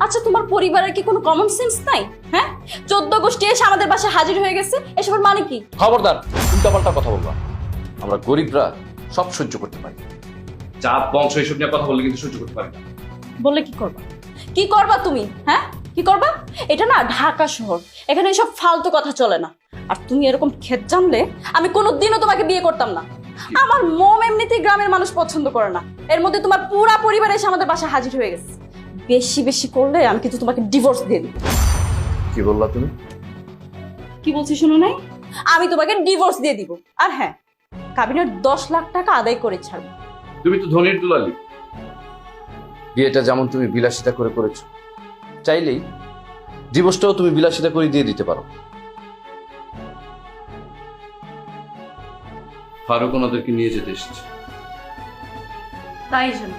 আচ্ছা তোমার পরিবারের কি কোনো কমন সেন্স নাই? হ্যাঁ, 14 গোষ্ঠী এসে আমাদের বাসায় হাজির হয়ে গেছে, এসবের মানে কি? খবরদার, উল্টাপাল্টা কথা বলবা। আমরা গরিবরা সব সহ্য করতে পারি, জাত বংশ এসব নিয়ে কথা বললে কিন্তু সহ্য করতে পারি না। বললে কি করবা? কি করবা তুমি? হ্যাঁ, কি করবা? এটা না ঢাকা শহর, এখানে এসব ফালতু কথা চলে না। আর তুমি এরকম ক্ষেত জানলে আমি কোনোদিনও তোমাকে বিয়ে করতাম না। আমার মম এমনিতেই গ্রামের মানুষ পছন্দ করে না, এর মধ্যে তোমার পুরা পরিবার এসে আমাদের বাসায় হাজির হয়ে গেছে। বেশি বেশি করলে আমি কিন্তু তোমাকে ডিভোর্স দিয়ে দিই। কি বললা তুমি? কি বলছি শুনো নাই? আমি তোমাকে ডিভোর্স দিয়ে দিব। আর হ্যাঁ, কাবিনের 10 লাখ টাকা আদায় করে ছাড়বো। তুমি তো ধনির দুলালি। বিয়েটা যেমন তুমি বিলাসিতা করে করেছো, চাইলেই ডিভোর্সটাও তুমি বিলাসিতা করে দিয়ে দিতে পারো। ফারুক ওনাদেরকে নিয়ে যেতে এসেছে। তাই জন্য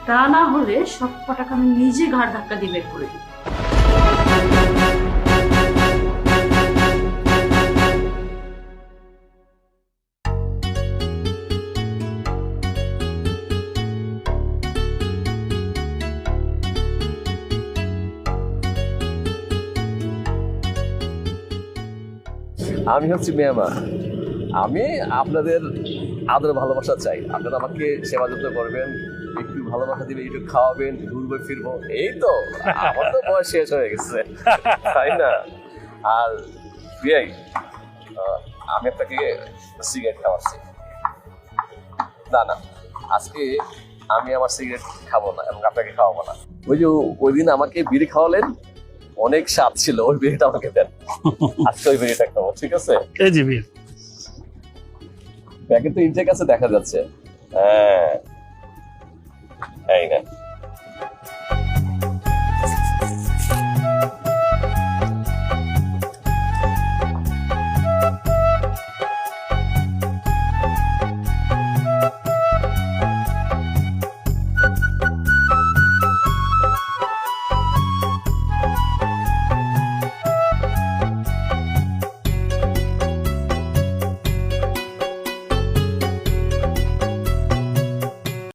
তা না হলে সব টাকা আমি নিজে ঘাড় ধাক্কা দিয়ে বের করে দিই। আমি হচ্ছি মেহমান। আমি আপনাদের আদর ভালোবাসা চাই। আপনারা আমাকে সেবা যত্ন করবেন, একটু ভালোবাসা দিবেন, একটু খাওয়াবেন, ঘুরবো ফিরবো, এই তো। আমার তো বয়স শেষ হয়ে গেছে, তাই না? আর বিয়াই, আমি আপনাকে সিগারেট খাওয়াচ্ছি। না না, আজকে আমি আমার সিগারেট খাবো না এবং আপনাকে খাওয়াবো না। ওই যে ওই দিন আমাকে বিড়ি খাওয়ালেন, অনেক স্বাদ ছিল, ওই বিড়িটা আমাকে দেন। আজকে ওই বিড়িটা খাবো, ঠিক আছে? এই যে বীর, প্যাকেট তো ইনটেক আছে দেখা যাচ্ছে। হ্যাঁ, এই না।